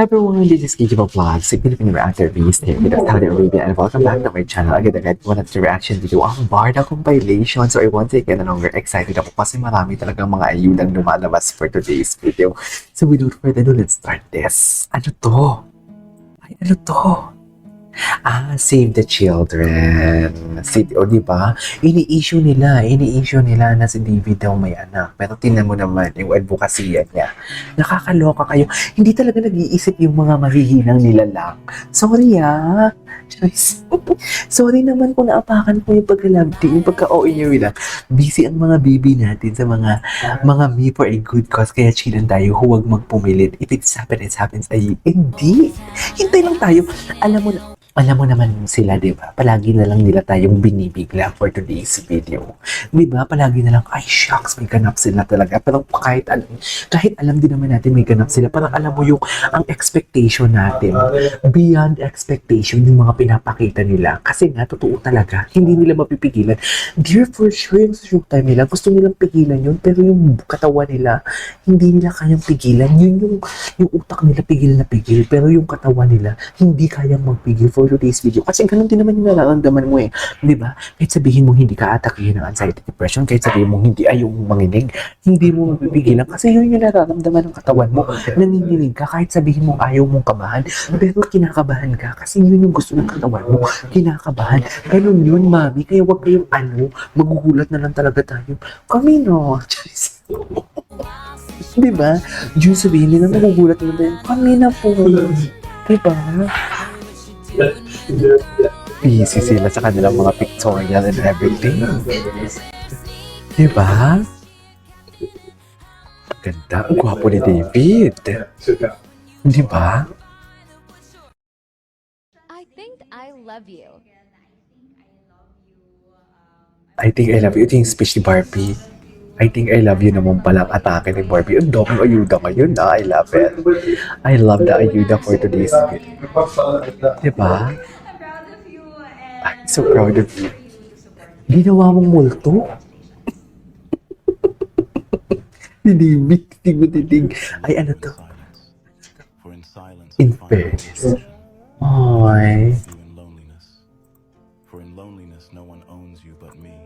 Hi everyone, this is Kiki Vlog, si Philippine reactor beast here with Saudi Arabia, and welcome back to my channel. Agad-agad po na reaction video ang Barda compilation. So I want to get no longer excited ako kasi marami talagang mga ayudang lumalabas for today's video. So without further ado, let's start this. Ano to? Ay, ano to? Save the children. O diba? Ini-issue nila na si David daw may anak. Pero tingnan mo naman yung advokasya niya. Nakakaloka kayo. Hindi talaga nag-iisip yung mga mahihinang nilalang. Sorry Charis. Sorry naman kung naapakan ko yung pagkalabti, yung pagka-OA lang. Busy ang mga baby natin sa mga me for a good cause. Kaya chillan tayo, huwag magpumilit. If it's happens, ay hindi. Hintay lang tayo. Alam mo naman sila, di ba? Palagi na lang nila tayong binibigla for today's video. Di ba? Palagi na lang, ay shucks, may ganap sila talaga. Pero kahit alam din naman natin may ganap sila, parang alam mo yung ang expectation natin, beyond expectation yung mga pinapakita nila. Kasi nga, totoo talaga, hindi nila mapipigilan. Dear, for sure, yung showtime nila, gusto nilang pigilan yun, pero yung katawan nila, hindi nila kayang pigilan. Yun yung utak nila pigil na pigil, pero yung katawan nila, hindi kayang magpigil for today's video. Kasi ganun din naman yung nararamdaman mo Di ba? Kahit sabihin mo hindi ka atakihin ng anxiety depression, kahit sabihin mo hindi ayaw mong manginig, hindi mo mapipigilan kasi yun yung nararamdaman ng katawan mo. Nanginginig ka kahit sabihin mo ayaw mong kabahan, pero kinakabahan ka kasi yun yung gusto ng katawan mo. Kinakabahan. Ganun yun, mami. Kaya wag kayong magugulat na lang talaga tayo. Kami no. Di ba? Yung sabihin nila magugulat na lang tayo. Kami na po. Di ba? Busy sila sa kanilang mga pictorial and everything. Diba? Ganda. Ang gwapo ni David. Diba? I think I love you. I think I love you. Ito yung speech ni Barbie. I think I love you naman palang atake ni Barbie. Ang daming ayuda ngayon I love it. I love the ayuda for today's video. Diba? I'm so proud of you. Ginawa mong multo? Titig. Ay, ano to? In fairness. Ay. For in loneliness no one owns you but me.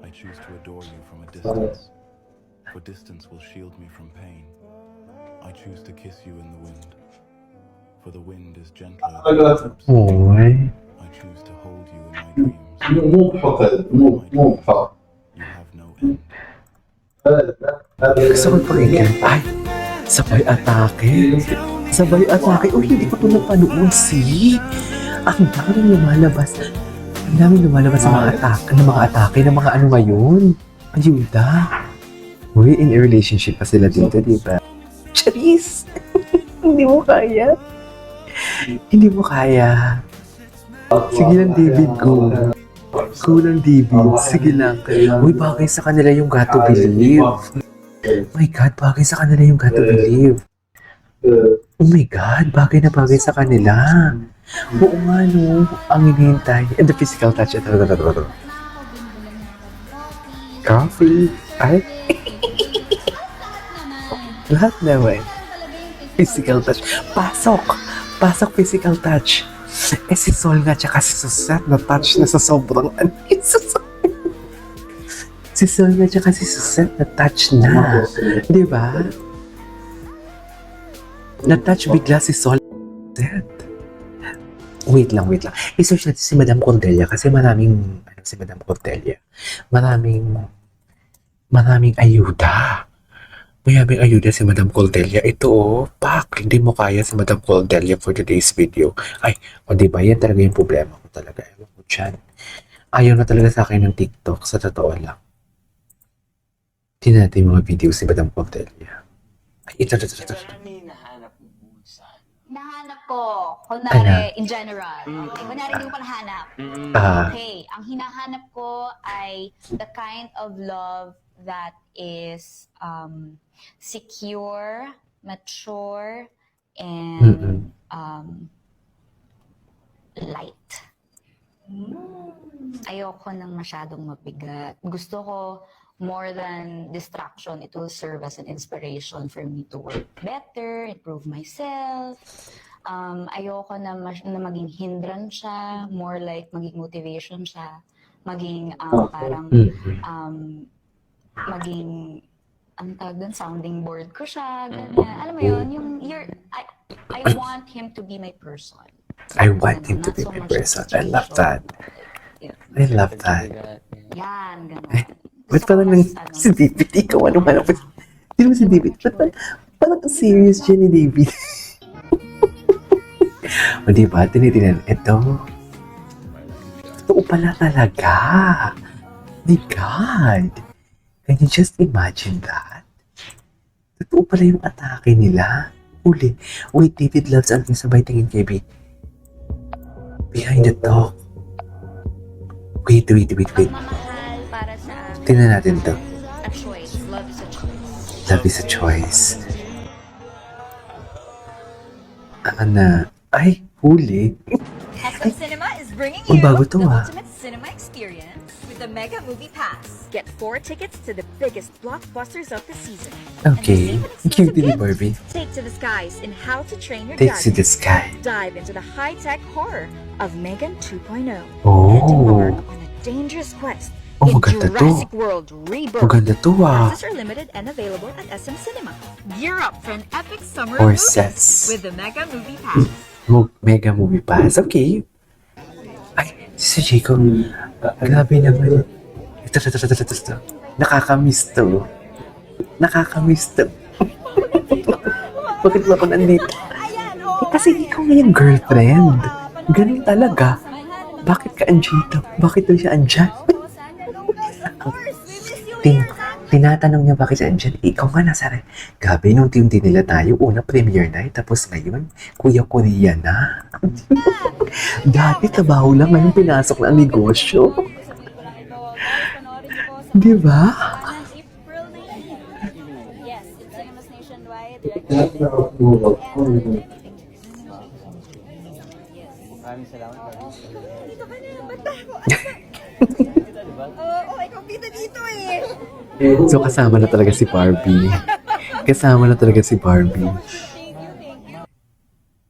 I choose to adore you from a distance. For distance will shield me from pain. I choose to kiss you in the wind. For the wind is gentler than my lips. Ay. I choose to hold you in my dreams. You have no end. Gusto ko pakinggan. Ay, sabay atake. Sabay atake. Oh, hindi ko ito napanood, Ang daming lumalabas. Ang daming lumalabas sa mga atake, ng mga ano ngayon. Ayuda. Uy, in a relationship pa sila dito, di ba? Charis! Hindi mo kaya. Hindi mo kaya. Sige lang, David, go. Go lang, David. Sige lang. Uy, bagay sa kanila yung got to believe. Oh my God, bagay sa kanila yung got to believe. Oh my God, bagay na bagay sa kanila. Oo nga, no. Ang hinihintay. And the physical touch. Ito. Coffee. Ay. Lahat naman. Physical touch. Pasok physical touch. Si Sol nga tsaka si Suset na touch na sa sobrang Si Sol nga tsaka si Suset na touch na. Di ba? Na-touch bigla si Sol. Wait lang. I-search natin si Madam Cordelia kasi si Madam Cordelia. Maraming ayuda. Mayaming ayuda si Madam Cordelia. Ito pak, hindi mo kaya si Madam Cordelia for today's video. Ay, diba, yan talaga yung problema ko talaga. Ewan ko dyan. Ayaw na talaga sa akin ng TikTok, sa totoo lang. Tingnan natin yung mga video si Madam Cordelia. Ay, ito. Nahanap ko. Kunwari, in general. Okay, kunwari, hindi ko pa nahanap. Okay, ang hinahanap ko ay the kind of love that is secure, mature, and light. Ayoko nang masyadong mabigat. Gusto ko more than distraction, it will serve as an inspiration for me to work better, improve myself. Ayoko na maging hindrance siya, more like maging motivation siya, maging parang maging ang tawag doon, sounding board ko siya, ganyan. Alam mo yun, I want him to be my person. I want him to be my person. I love that. I love that. Yan, gano'n. Ba't parang si David, ikaw ano ka naman? Sino si David? Ba't parang serious siya ni David? O diba, tinitinan, ito. Totoo pala talaga. My God. Can you just imagine that? Totoo pala yung atake nila. Uli. Wait, David loves ang sabay tingin kay B. Behind the dog. Wait. Mamahal para sa Tingnan natin to. a choice. Love is a choice. Love is a choice. Ay, huli. SM Cinema is bringing Uy, you bago to, the ah. ultimate cinema experience with the Mega Movie Pass. Get 4 tickets to the biggest blockbusters of the season. Okay. Cute ni Barbie. Take to the skies in How to Train Your Takes to Dragon. the sky. Dive into the high-tech horror of Megan 2.0. And Oh. embark on a dangerous quest Oh, in maganda to. Jurassic World Rebirth. Maganda to ah. Passes are limited and available at SM Cinema. Gear up for an epic summer Or of movies sets. with the Mega Movie Pass. Mega Movie Pass. Okay. Ay, si Jacob. Grabe naman. Ito. Nakakamiss to. Bakit ba ako nandito? Kasi ikaw nga yung girlfriend. Ganun talaga. Bakit ka andito? Bakit daw siya andyan? Tinatanong niya bakit siya andyan. Ikaw nga nasa rin. Gabi, nung team din nila tayo, una premiere night, tapos ngayon, Kuya Korea na. Dati trabaho lang, ngayon pinasok na ang negosyo. Di ba? April 19. Yes, it's cinemas nationwide. Oo, ikaw bida dito eh. So kasama na talaga si Barbie.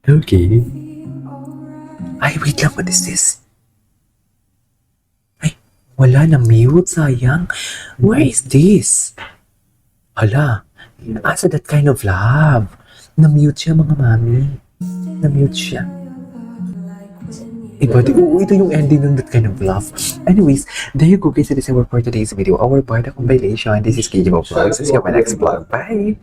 Okay. Ay, wait lang. What is this? Ay, wala na mute. Sayang. Where is this? Hala. Asa that kind of love? Na-mute siya, mga mami. Na-mute siya. Iba, ito yung ending ng that kind of love. Anyways, there you go guys. This is our for today's video. Our Barda compilation. This is KJ Vlogs. See you on my next vlog. Bye!